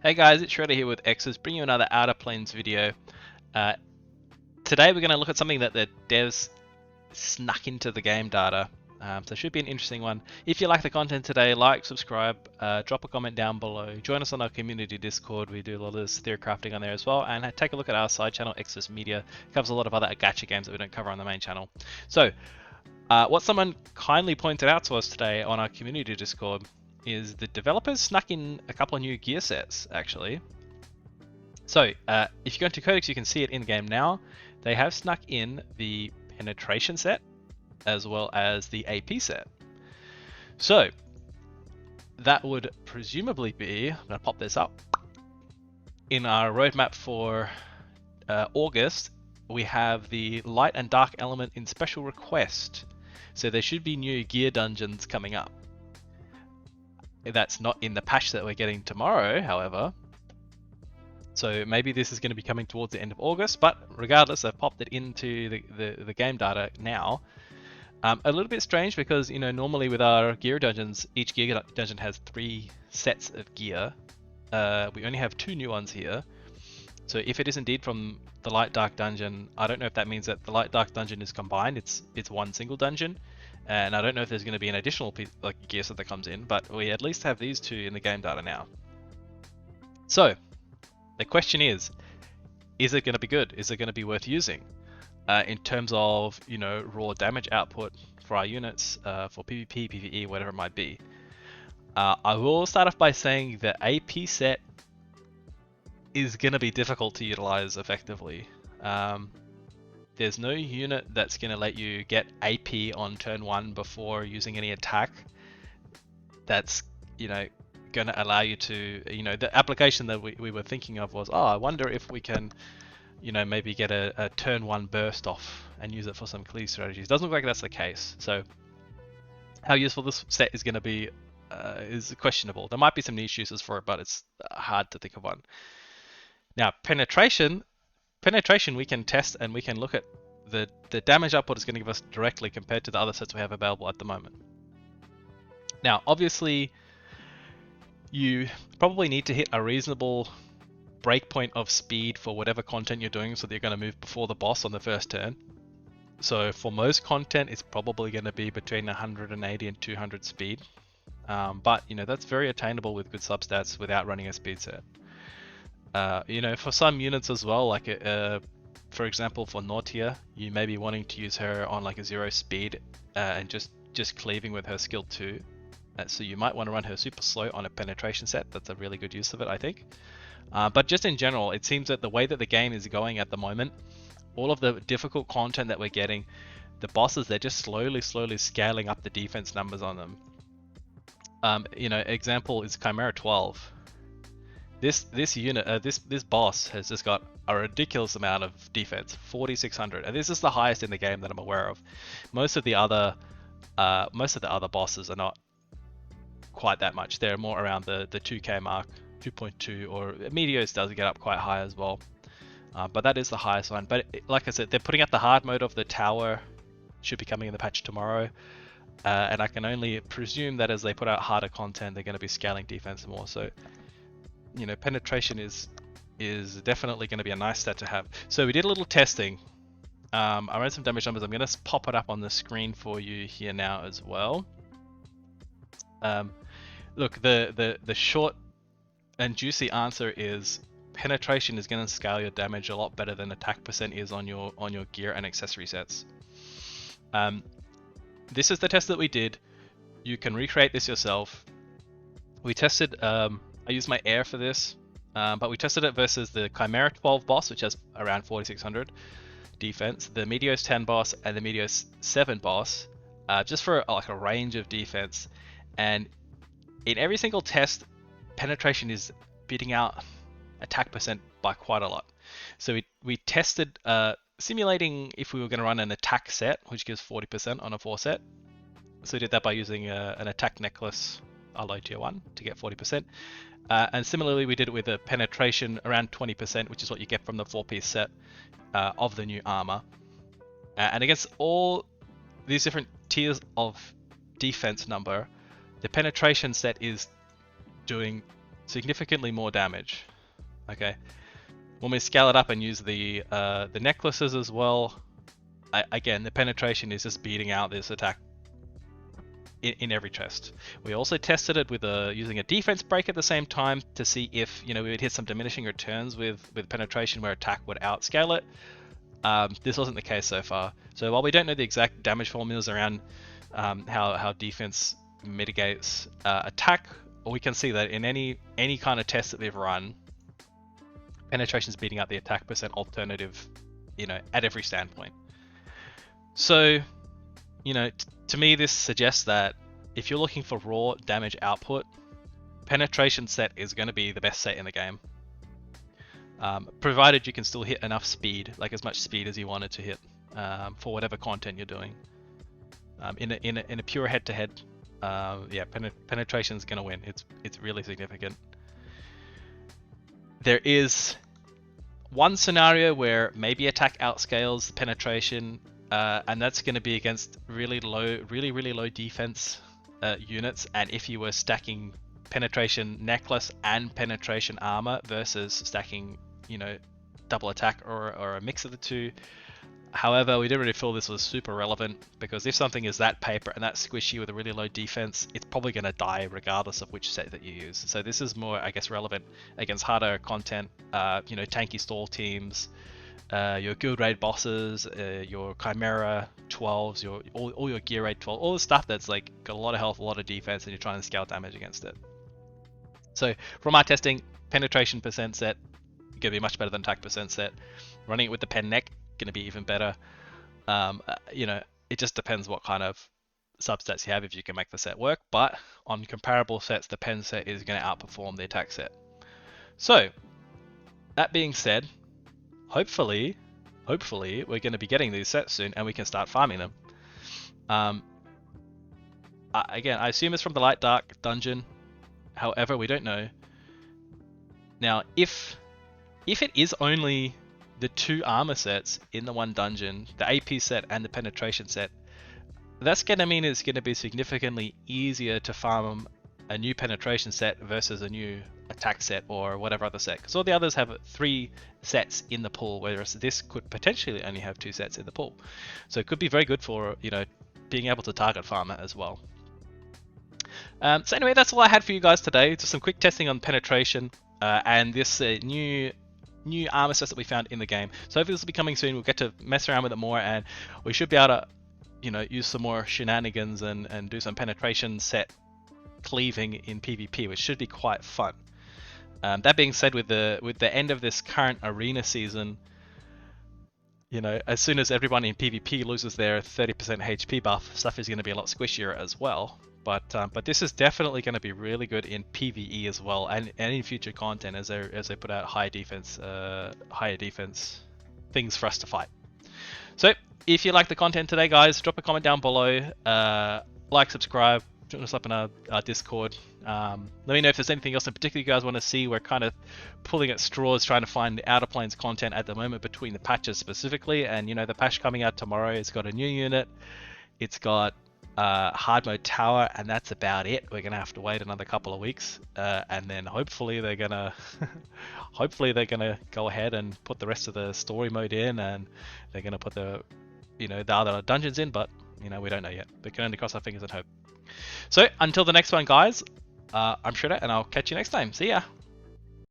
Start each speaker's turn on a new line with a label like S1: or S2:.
S1: Hey guys, it's Shredder here with X's, bringing you another Outer Planes video. Today we're going to look at something that the devs snuck into the game data, so it should be an interesting one. If you like the content today, like, subscribe, drop a comment down below, join us on our community Discord. We do a lot of this theory crafting on there as well, and take a look at our side channel, X's Media. It covers a lot of other gacha games that we don't cover on the main channel. So, what someone kindly pointed out to us today on our community Discord is the developers snuck in a couple of new gear sets, actually. So, if you go into Codex, you can see it in game now. They have snuck in the penetration set as well as the AP set. So, that would presumably be, I'm going to pop this up, in our roadmap for August, we have the light and dark element in special request. So there should be new gear dungeons coming up. That's not in the patch that we're getting tomorrow, however. So maybe this is going to be coming towards the end of August, but regardless, I've popped it into the game data now. A little bit strange because, you know, normally with our gear dungeons, each gear dungeon has 3 sets of gear. We only have 2 new ones here. So if it is indeed from the light dark dungeon, I don't know if that means that the light dark dungeon is combined. It's one single dungeon. And I don't know if there's going to be an additional piece, like gear set that comes in, but we at least have these 2 in the game data now. So, the question is it going to be good? Is it going to be worth using? In terms of, you know, raw damage output for our units, for PvP, PvE, whatever it might be. I will start off by saying the AP set is going to be difficult to utilize effectively. There's no unit that's going to let you get AP on turn 1 before using any attack. That's, you know, going to allow you to, you know, the application that we were thinking of was, oh, I wonder if we can, you know, maybe get a turn 1 burst off and use it for some cleave strategies. Doesn't look like that's the case. So how useful this set is going to be is questionable. There might be some niche uses for it, but it's hard to think of one. Now, penetration we can test and we can look at the damage output is going to give us directly compared to the other sets we have available at the moment. Now, obviously, you probably need to hit a reasonable breakpoint of speed for whatever content you're doing so that you're going to move before the boss on the first turn. So for most content, it's probably going to be between 180 and 200 speed. But, you know, that's very attainable with good substats without running a speed set. You know, for some units as well, like for example, for Nautia, you may be wanting to use her on like a 0 speed and just cleaving with her skill 2. So you might want to run her super slow on a penetration set. That's a really good use of it, I think. But just in general, it seems that the way that the game is going at the moment, all of the difficult content that we're getting, the bosses, they're just slowly scaling up the defense numbers on them. You know, example is Chimera 12. This unit, this boss has just got a ridiculous amount of defense, 4,600, and this is the highest in the game that I'm aware of. Most of the other bosses are not quite that much. They're more around the 2k mark, 2.2, or Meteos does get up quite high as well. But that is the highest one. But like I said, they're putting out the hard mode of the tower, should be coming in the patch tomorrow. And I can only presume that as they put out harder content, they're going to be scaling defense more. So, you know, penetration is definitely going to be a nice stat to have. So we did a little testing. I ran some damage numbers. I'm going to pop it up on the screen for you here now as well. Look, the short and juicy answer is penetration is going to scale your damage a lot better than attack percent is on your gear and accessory sets. This is the test that we did. You can recreate this yourself. We tested, I used my air for this, but we tested it versus the Chimera 12 boss, which has around 4,600 defense, the Meteos 10 boss, and the Meteos 7 boss, just for like a range of defense. And in every single test, penetration is beating out attack percent by quite a lot. So we tested simulating if we were going to run an attack set, which gives 40% on a 4 set. So we did that by using an attack necklace alloy tier 1 to get 40%. And similarly, we did it with a penetration around 20%, which is what you get from the 4-piece set of the new armor. And against all these different tiers of defense number, the penetration set is doing significantly more damage. Okay, when we scale it up and use the necklaces as well, again, the penetration is just beating out this attack in every chest. We also tested it with using a defense break at the same time to see if we would hit some diminishing returns with penetration where attack would outscale it. This wasn't the case so far. So while we don't know the exact damage formulas around how defense mitigates attack, we can see that in any kind of test that we've run, penetration is beating out the attack percent alternative, at every standpoint. So, to me, this suggests that if you're looking for raw damage output, penetration set is going to be the best set in the game. Provided you can still hit enough speed, like as much speed as you wanted to hit, for whatever content you're doing. In a pure head-to-head, penetration is going to win. It's really significant. There is one scenario where maybe attack outscales penetration, and that's going to be against really low defense units. And if you were stacking penetration necklace and penetration armor versus stacking, double attack or a mix of the two. However, we didn't really feel this was super relevant, because if something is that paper and that squishy with a really low defense, it's probably going to die regardless of which set that you use. So this is more, I guess, relevant against harder content, tanky stall teams, your guild raid bosses, your chimera 12s, all your gear raid 12, all the stuff that's like got a lot of health, a lot of defense, and you're trying to scale damage against it. So from our testing, penetration percent set going to be much better than attack percent set. Running it with the pen neck going to be even better. It just depends what kind of substats you have if you can make the set work, but on comparable sets, the pen set is going to outperform the attack set. So that being said, hopefully we're going to be getting these sets soon and we can start farming them. Again, I assume it's from the light dark dungeon. However, we don't know. Now, if it is only the 2 armor sets in the one dungeon, the AP set and the penetration set, that's going to mean it's going to be significantly easier to farm a new penetration set versus a new attack set or whatever other set, because all the others have 3 sets in the pool, whereas this could potentially only have 2 sets in the pool. So it could be very good for being able to target farmer as well. So anyway, that's all I had for you guys today. Just some quick testing on penetration and this new armor sets that we found in the game. So hopefully this will be coming soon. We'll get to mess around with it more, and we should be able to use some more shenanigans and do some penetration set cleaving in PvP, which should be quite fun. That being said, with the end of this current arena season, as soon as everyone in PvP loses their 30% HP buff, stuff is going to be a lot squishier as well. But this is definitely going to be really good in PvE as well, and in future content as they put out higher defense things for us to fight. So if you like the content today, guys, drop a comment down below, like, subscribe, join us up in our Discord. Let me know if there's anything else in particular you guys want to see. We're kind of pulling at straws trying to find Outer Planes content at the moment between the patches specifically, and the patch coming out tomorrow, it's got a new unit, it's got hard mode tower, and that's about it. We're gonna have to wait another couple of weeks, and then hopefully they're gonna go ahead and put the rest of the story mode in, and they're gonna put the other dungeons in, but we don't know yet. We can only cross our fingers and hope. So until the next one, guys, I'm Shredder, and I'll catch you next time. See ya.